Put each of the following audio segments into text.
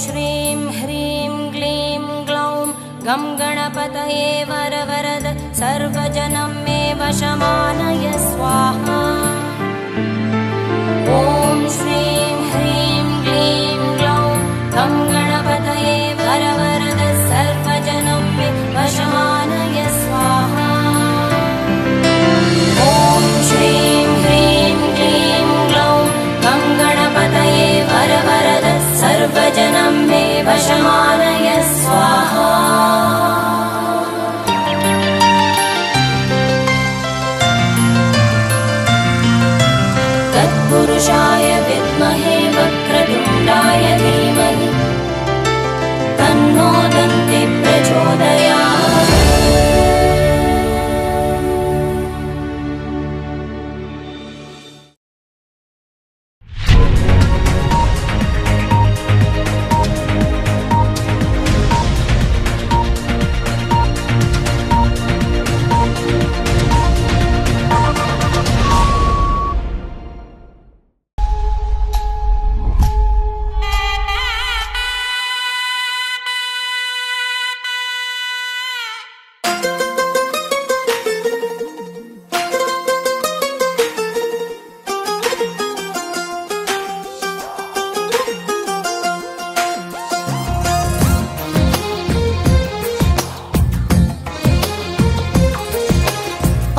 श्रीं ह्रीं क्लीं ग्लौं गं गणपतये वरवरद सर्वजनं मे वशमानय स्वाहा। ॐ श्रीं ह्रीं क्लीं ग्लौं गं गणपतये वरवरद सर्वजनं मे वशमानय स्वाहा। ॐ श्रीं ह्रीं क्लीं ग्लौं गं गणपतये वरवरद सर्वजनं मे वशमानय स्वाहा। तत्पुरुषाय विद्महे वक्रतुण्डाय धीमहि तन्नो दन्ति प्रचोदयात्।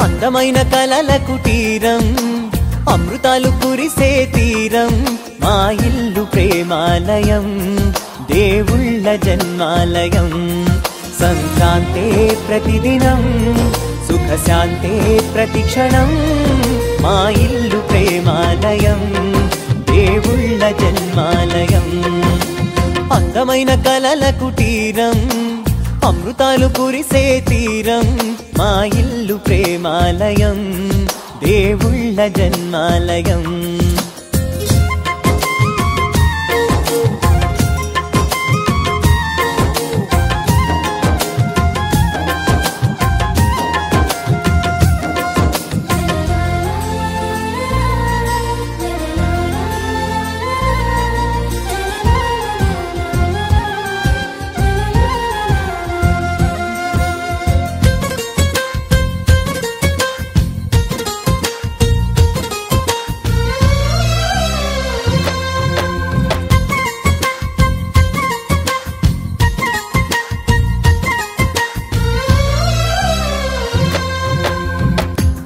అందమైన కలల కుటీరం అమృతాలు కురిసే తీరం మా ఇల్లు ప్రేమాలయం దేవుళ్ళ జన్మాలయం సంక్రాంతే ప్రతిదినం సుఖశాంతే ప్రతిక్షణం మా ఇల్లు ప్రేమాలయం దేవుళ్ళ జన్మాలయం అందమైన కలల కుటీరం అమృతాలు కురిసే తీరం మా ఇల్లు ప్రేమాలయం దేవుళ్ళ జన్మాలయం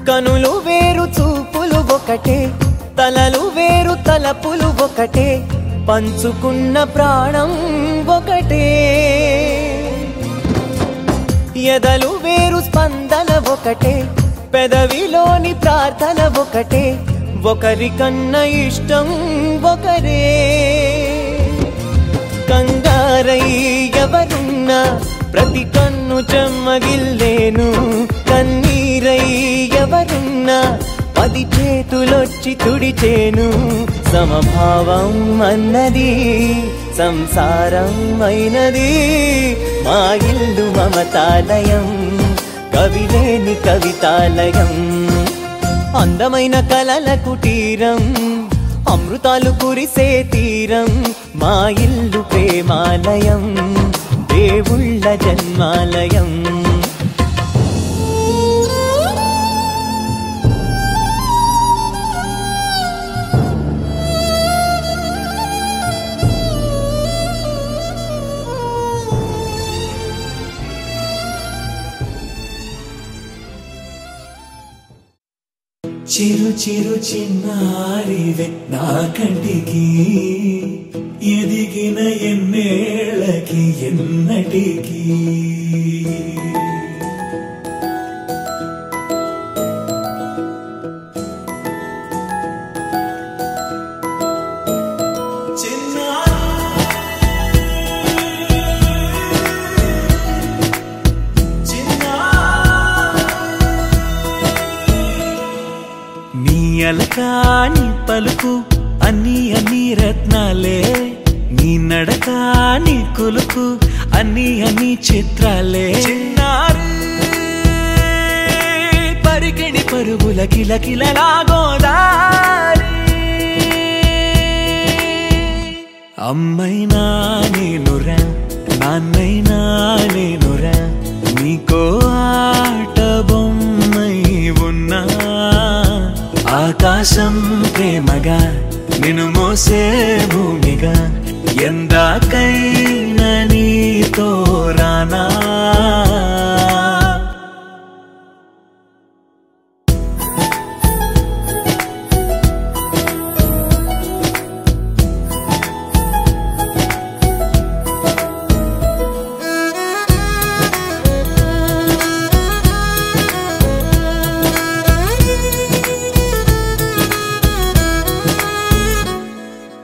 కనులు వేరు చూపులు ఒకటే తలలు వేరు తలపులు ఒకటే పంచుకున్న ప్రాణం ఒకటే ఎదలు వేరు స్పందన ఒకటే పెదవిలోని ప్రార్థన ఒకటే ఒకరికన్నా ఇష్టం ఒకరే కంగారై ఎవరున్నా ప్రతి కన్ను చెమ్మగిల్లేను కన్నీరై ఎవరున్నా 10 చేతులొచ్చి తుడిచేను సమభావం అన్నది సంసారం అయినది మా ఇల్లు మమతాలయం కవిలేని కవితాలయం అందమైన కలల కుటీరం అమృతాలు కురిసే తీరం మా ఇల్లు ప్రేమాలయం దేవుళ్ళ జన్మాలయం చిరు చిరు చిన్నారివే నా కంటికి ఎదిగిన ఎన్నేళ్ళకి ఎన్నటికి అలకాని పలుకు అన్ని అన్ని రత్నాలే నీ నడక నీ కొలుకు అన్ని అన్ని చిత్రాలే చిన్నారు పరికిణి పరుగుల కిలకిలలా గోదారి అమ్మైనా నీ ప్రేమగా నిన్ను మోసే భూమిగా ఎందాకైనా నీతో రానా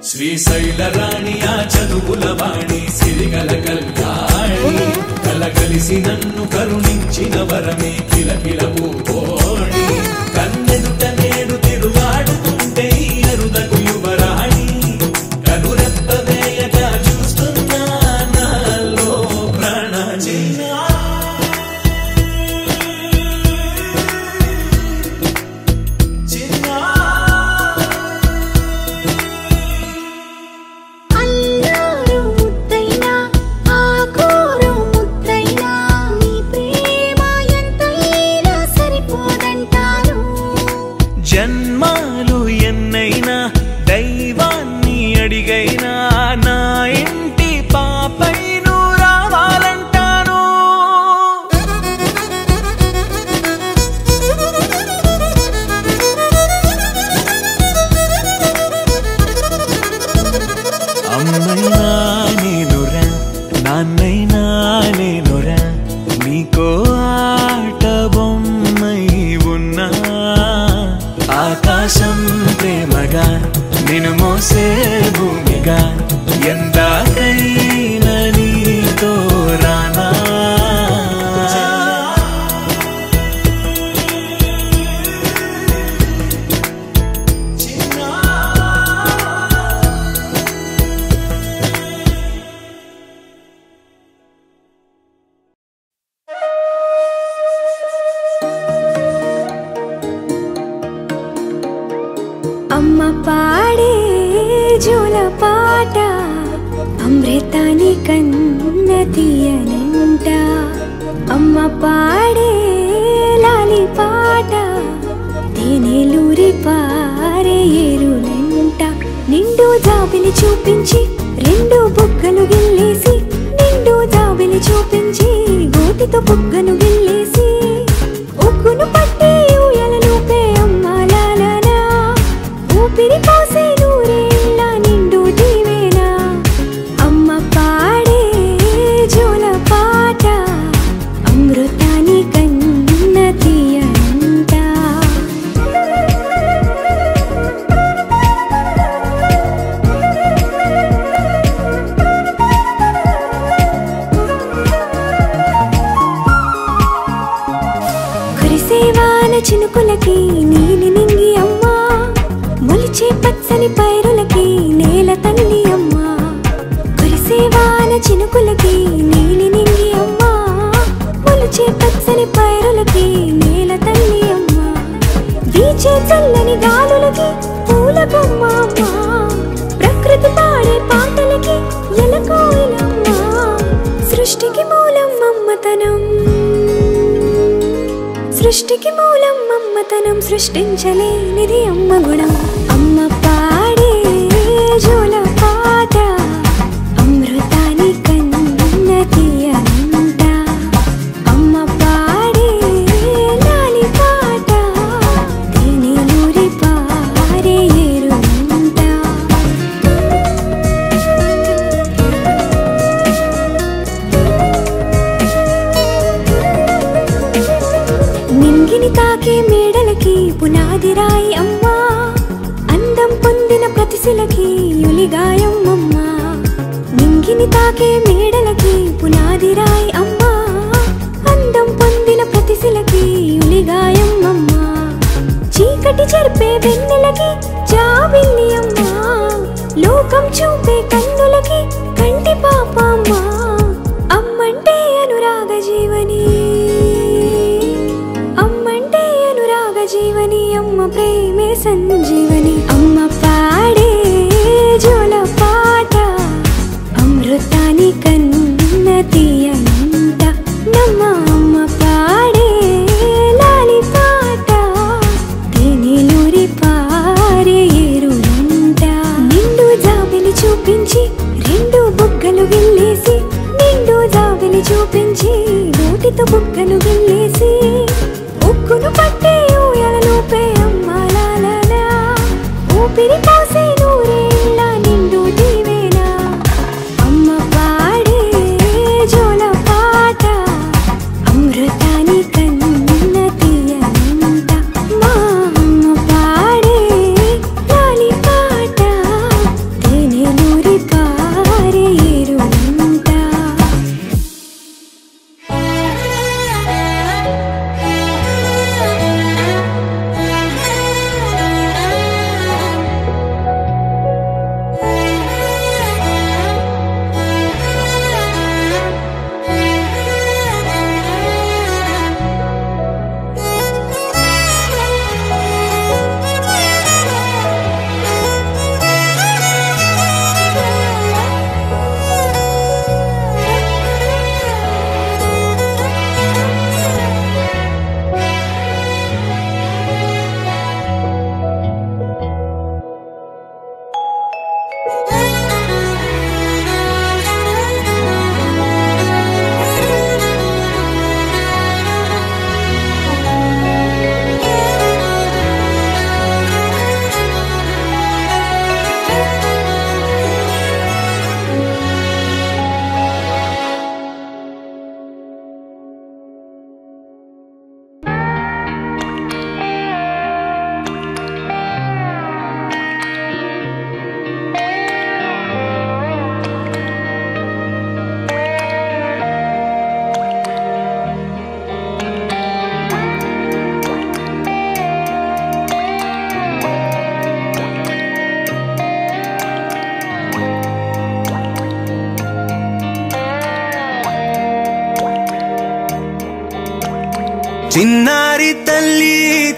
శ్రీశైల రాణి ఆ చదువుల వాణి సిరిగల కళ్యాణి కలగలిసి నన్ను కరుణించిన వరమే కిలకిల పూకోణి కన్నెదుట నేడు తిరుగాడుతుంటే అరుదకు యువరాణి కనురెప్ప వేయగా చూస్తున్నా నాలో ప్రాణజీనా జన్మాలు ఎన్నైనా దైవాన్ని అడిగైనా నా ఇంటి పాపై నువ్వు రావాలంటాను అమ్మైనా నేనురా నాన్నైనా నేనురా నీకో ఆట బొమ్మై ఉన్నా ఆకాశం ప్రేమగా నిన్ను మోసే భూమిగా ఎందాకైనా నీతో రానా అమ్మ పాడే జోల పాట అమృతాని కన్న తీయనంట అమ్మ పాడే లాలి పాట తేనెలూరి పారే ఏరులంట నిండు జాబిలి చూపించి రెండు బుగ్గలు గిల్లేసి నిండు జాబిలి చూపించి గోటితో బుగ్గను గిల్లేసి ఉగ్గును పట్టి ఊయలనుపే అమ్మ లాలనా ఊపిరి పోసే నూరేళ్ళ నిండు దీవేనా అమ్మ పాడే జోల పాట అమృతాని కన్న తీయంట కురిసేవాన చినుకులకి నీలి నింగి అమ్మా మొలిచే పచ్చని పైరులకి నేల తల్లి అమ్మా కురిసేవాన చినుకులకి నీలి నింగి అమ్మా మొలిచే పచ్చని పైరులకి నేల తల్లి అమ్మా వీచే చల్లని గాలులకి పూల బొమ్మ అమ్మా ప్రకృతి పాడే పాటలకి ఎలకోయిలమ్మా సృష్టికి మూలం మమ్మతనం సృష్టికి మూలం మమ్మతనం సృష్టించలేనిది అమ్మ గుణం అమ్మ పాడే జోల పాట అమృతాని కన్న తీయనంట అమ్మ పాడే లాలి పాట తేనెలూరి పారే ఏరులంట నింగిని తాకే మేడలకి పునాది రాయి అమ్మా అందం పొందిన ప్రతిశిలకి యులిగాయం అమ్మా నింగిని తాకే మేడలకి పునాది రాయి అమ్మా అందం పొందిన ప్రతిశిలకి యులిగాయం అమ్మా చీకటి చెరిపే వెన్నెలకి జాబిల్లి అమ్మా లోకం చూపే కన్నులకి కంటి పాప అమ్మా అమ్మంటే అనురాగ జీవని జీవని అమ్మ ప్రేమే సంజీవని అమ్మ పాడే జోల పాట అమృతాని కన్న తీయనంట నమ్మ అమ్మ పాడే లాలి పాట తేనెలూరి పారే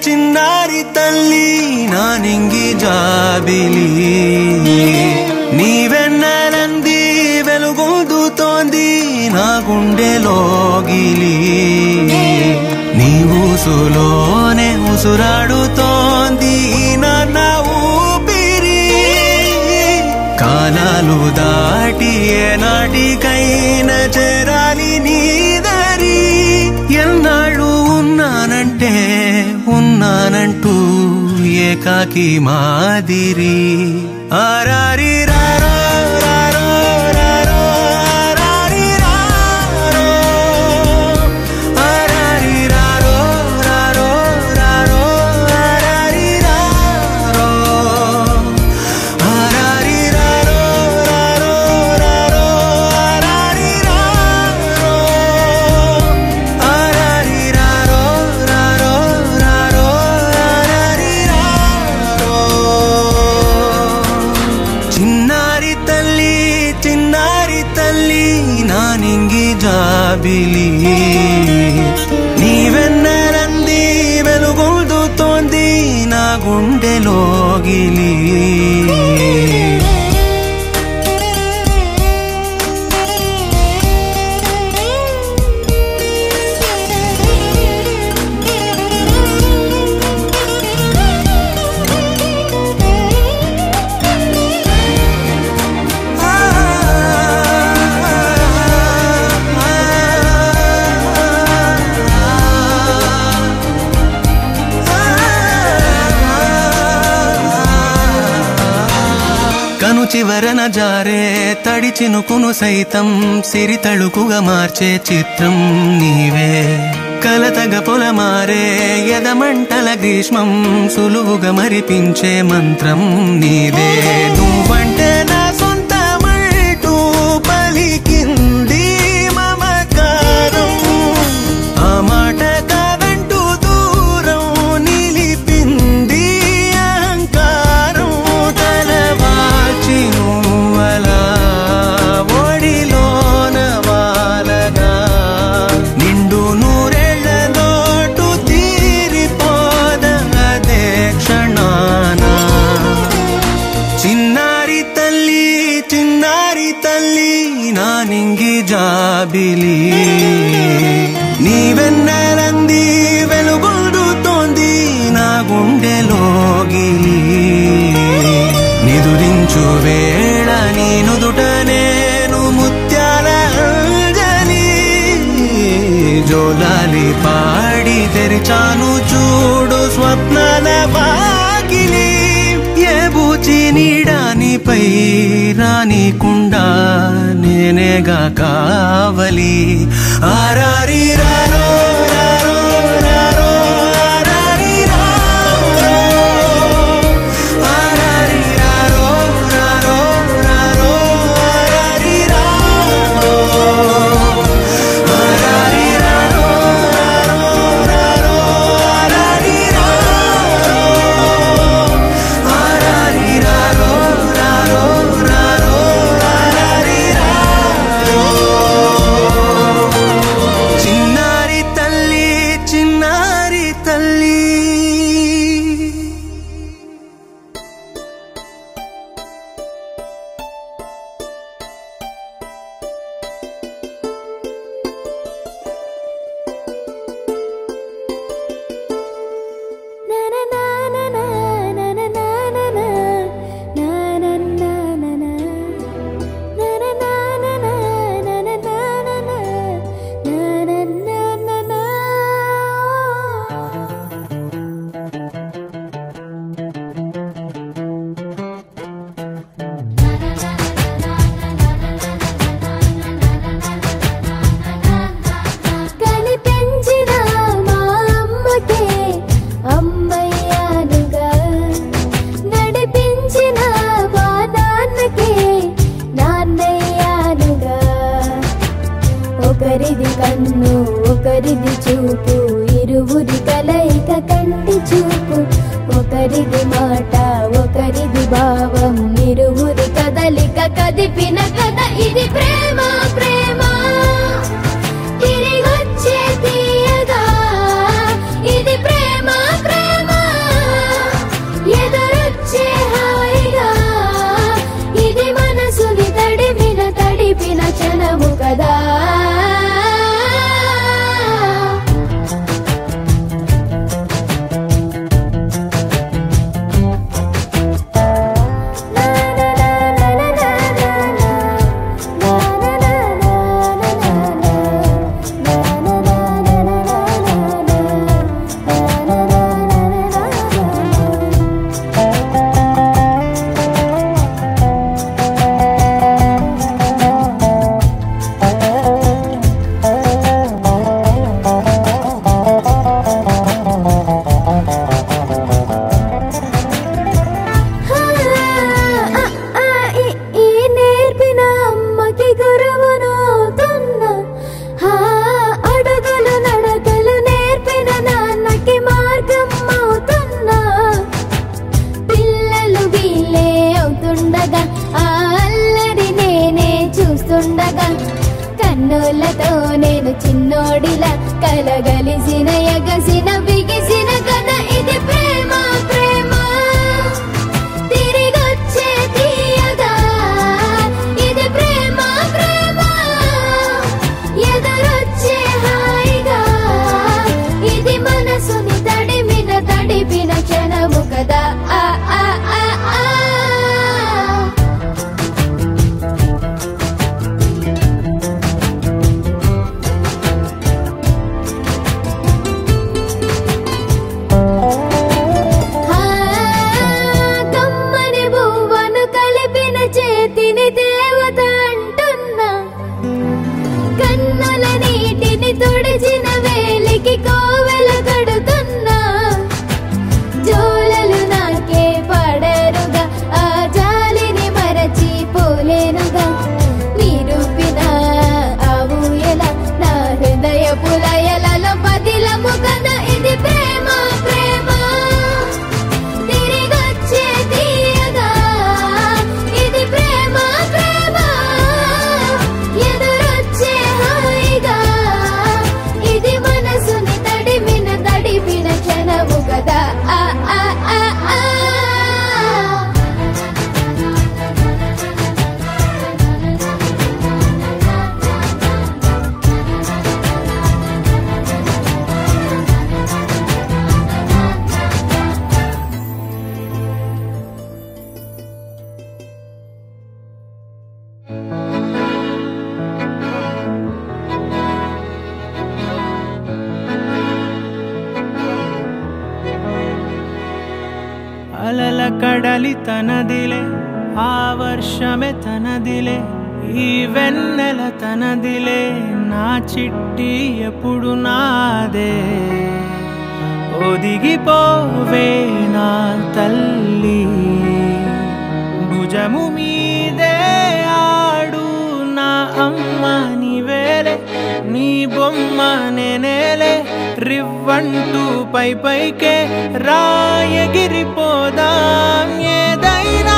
చిన్నారి తల్లి నా నింగి జాబిలి నీవెన్నెలంది వెలుగొందుతోంది నా గుండెలోగిలి నీ ఊసులోనే ఉసురాడుతోంది నా ఊపిరి కాలాలు దాటి ఏనాటికైనా చేరాలి నీ దరి ఎన్నాళ్ళు ఉన్నానంటూ ఏకాకి మాదిరి ఆరారి రారో రారో రారో ఆరారి రారో ఆరారి రారో రారో రారో ఆరారి రారో ఆరారి రారో రారో రారో ఆరారి రారో ఆరారి రారో రారో రారో ఆరారి రారో చిన్నారి తల్లి నా నింగి జాబిలి నీవెన్నెలంది వెలుగొందుతోంది నా గుండెలోగిలి కను చివరన జారే తడి చినుకును సైతం సిరి తళుకుగా మార్చే చిత్రం నీవే కలతగ పొలమారే ఎదమంటల గ్రీష్మం సులువుగా మరిపించే మంత్రం నీదే నువ్వంటే నా సొంతమంటూ పలికింది మమకారం ఆ మాట కాదంటూ దూరం నిలిపింది అహంకారం తలవాచి నువ్వలా ఒడిలోన వాలగా నిండు నూరేళ్ల లోటు తీరిపోదదే క్షణాన చిన్నారి తల్లి నా నింగి జాబిలి నీవెన్నెలంది వెలుగొందుతోంది నా గుండెలోగిలి నిదురించు వేళ నీ నుదుట నేను ముత్యాల అంజలి జోలాలి పాడి తెరిచాను చూడు స్వప్నాల వాకిలి ఏ బూచి నీడానిపై రానికుండా నేనేగా కావలి ఆరారి రారో రారో రారో ఆరారి రారో ఆరారి రారో రారో రారో ఆరారి రారో ఆరారి రారో రారో రారో ఆరారి రారో ఆరారి రారో రారో రారో ఆరారి రారో చిన్నారి తల్లి కనిపించిన మా అమ్మకే అమ్మయ్యానుగా నడిపించిన మా నాన్నకే నాన్నయ్యానుగా ఒకరిది కన్ను ఒకరిది చూపు ఇరువురి కలయిక కంటి చూపు ఒకరిది మాట ఒకరిది భావం ఇరువురి కదలిక కదిపిన కథ ఇది ప్రేమ ప్రేమ తిరిగొచ్చే తీయగా కన్నులతో నేను చిన్నోడిలా కలగలిసిన ఎగసిన బిగిసిన కథ ఇది ప్రేమ ప్రేమ తిరిగొచ్చే తీయగా ఇది ప్రేమ ప్రేమ ఎదురొచ్చే హాయిగా ఇది మనసుని తడిపిన క్షణము కదా ఆ ఆ ఆ ఆ కమ్మని బువ్వను కలిపిన చేతిని దేవత అంటున్నా కన్నుల నీటిని తుడిచిన వేలికి కోవెల కడుతున్నా జోలలు నాకే పడరుగా ఆ జాలిని మరచి పోలేనుగా నిరూపిన ఆవుయల నా హృదయ పులయలలో పదిలము కదా ఇది ప్రేమ ప్రేమ తిరిగొచ్చే తీయగా ఇది ప్రేమ ప్రేమ ఎదురొచ్చే హాయిగా ఇది మనసుని తడిపిన క్షణము కదా ఆ ఆ ఆ ఆ అలల కడలి తనదిలే ఆ వర్షమే తనదిలే ఈ వెన్నెల తనదిలే నా చిట్టి ఎప్పుడు నాదే ఒదిగిపోవే నా తల్లి భుజము మీదే ఆడు నా అమ్మ నీవేలే నీ బొమ్మ నేనేలే రివ్వంటూ పైకే రాయగిరిపోదాం ఏదైనా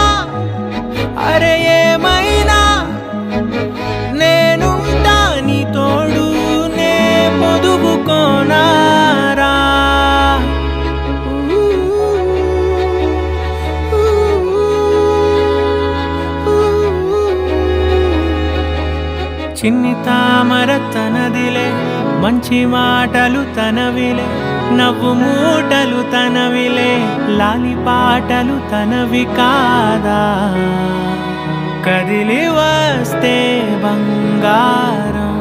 అరే ఏమైనా నేనుంటా నీ తోడు నే పొదుగుకోనారా చిన్ని తామర తనదిలే మంచి మాటలు తనవిలే నవ్వు మూటలు తనవిలే లాలి పాటలు తనవి కాదా కదిలి వస్తే బంగారం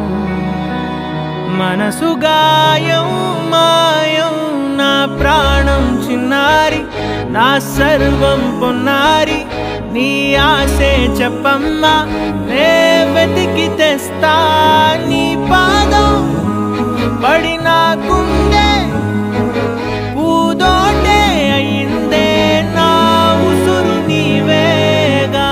మనసు గాయం మాయం నా ప్రాణం చిన్నారి నా సర్వం పొన్నారి నీ ఆశే చెప్పమ్మా నే వెతికి తెస్తా నీ పాదం పడి నాకుందే పూదోటే అయిందే నా ఉసురు నీవేగా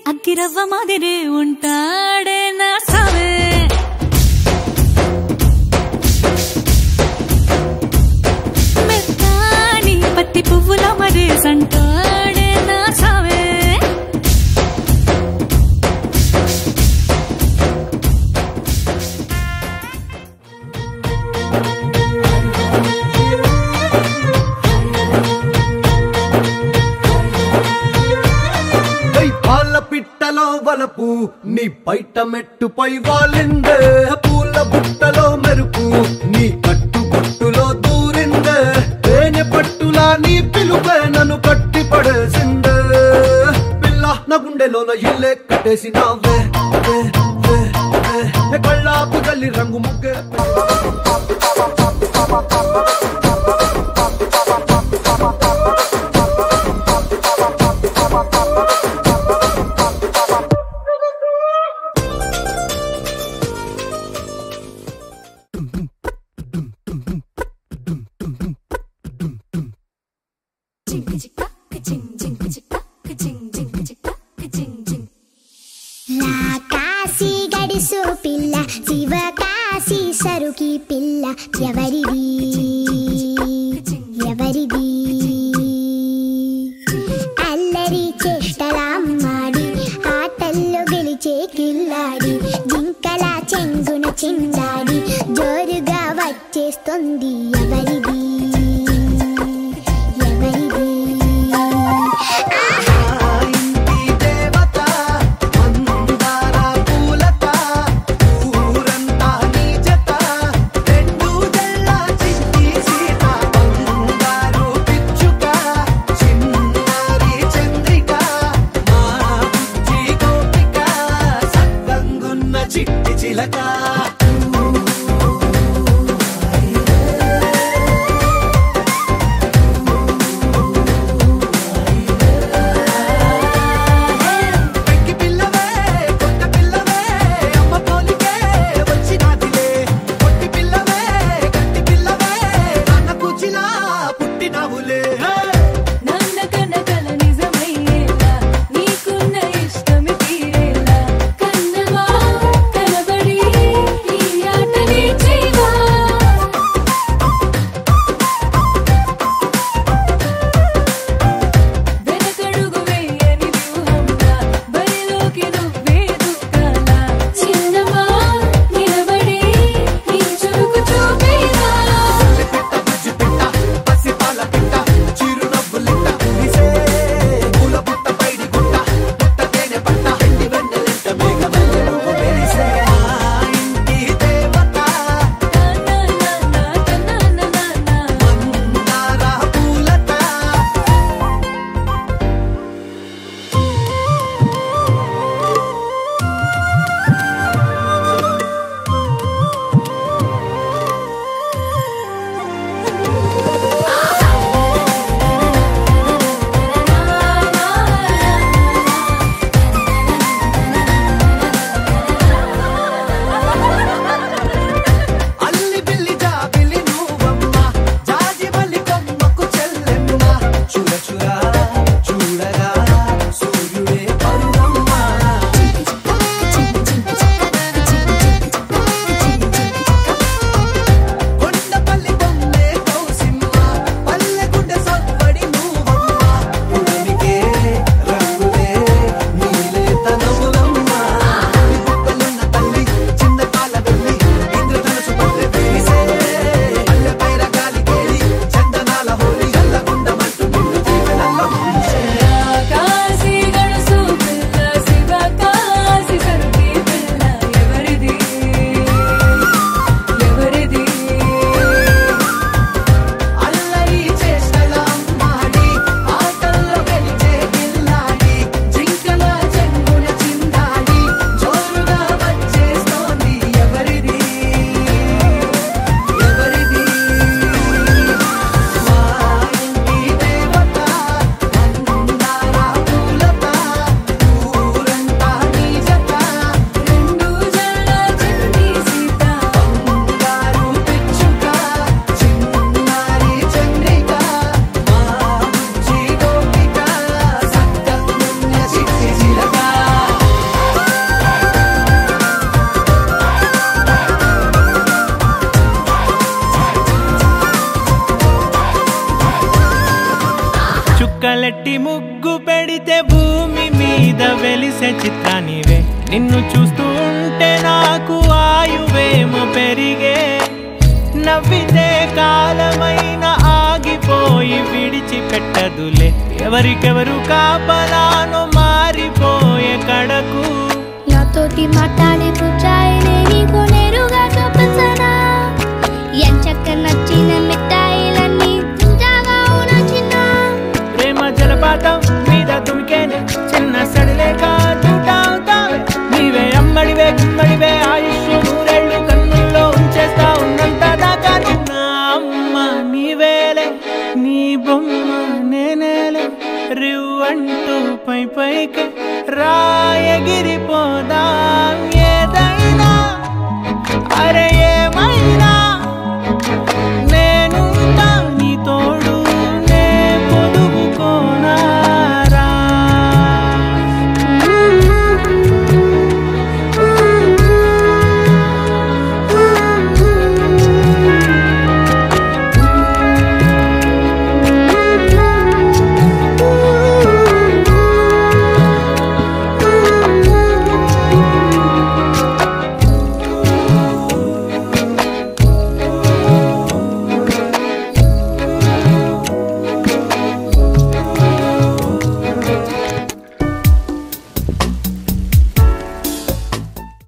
అగ్గిరవ్వ మాదిరి ఉంటాడే నా సావే మెత్తాని పత్తి పువ్వుల మరి సంటాడే నా సావే పిట్టలో వలపు నీ బయట మెట్టుపై వాలిందే పూల బుట్టలో మెరుపు నీ కట్టు బొట్టులో దూరిందే తేనె పట్టులా నీ పిలుపే నన్ను కట్టి పడేసిందే పిల్ల నా గుండెలోన ఇల్లే కట్టేసినావే కళ్ళాపు గల్లి రంగు ముగ్గే కాశీ గడిసు పిల్ల శివ కాశీ సరుకి పిల్ల ఎవరిది ఎవరిది అల్లరి చేష్టలామ్మాడి ఆటల్లో గెలిచే కిల్లాడి జింకల చెంగున చిందాడి జోరుగా వచ్చేస్తుంది ఎవరిది ఎవరిది కలట్టి ముగ్గు పెడితే భూమి మీద వెలిసే చిత్రానివే నిన్ను చూస్తూ ఉంటే నాకు ఆయువేమో పెరిగే నవ్వితే కాలమైన ఆగిపోయి విడిచిపెట్టదులే ఎవరికెవరు కాపలానో మారిపోయే కడకు నాతోటి మాట్లాడే పుచ్చాయిలే నీకు నేరుగా చూపించనా ఎంచక్క నచ్చిన మిఠాయిలన్నీ తింటాగా చిన్న ప్రేమ జలపాతం మీద తుమికేనే చిన్న సడిలే కాదుతావే నీవే అమ్మడివే గుమ్మడివే ఆయుష్ నూరేళ్ళు కన్నుల్లో ఉంచేస్తా ఉన్నంత దాకా నా అమ్మ నీవేలే నీ బొమ్మ నేనేలే రివ్వంటూ పై పైకి రాయగిరిపోదాం ఏదైనా అరే ఏమైనా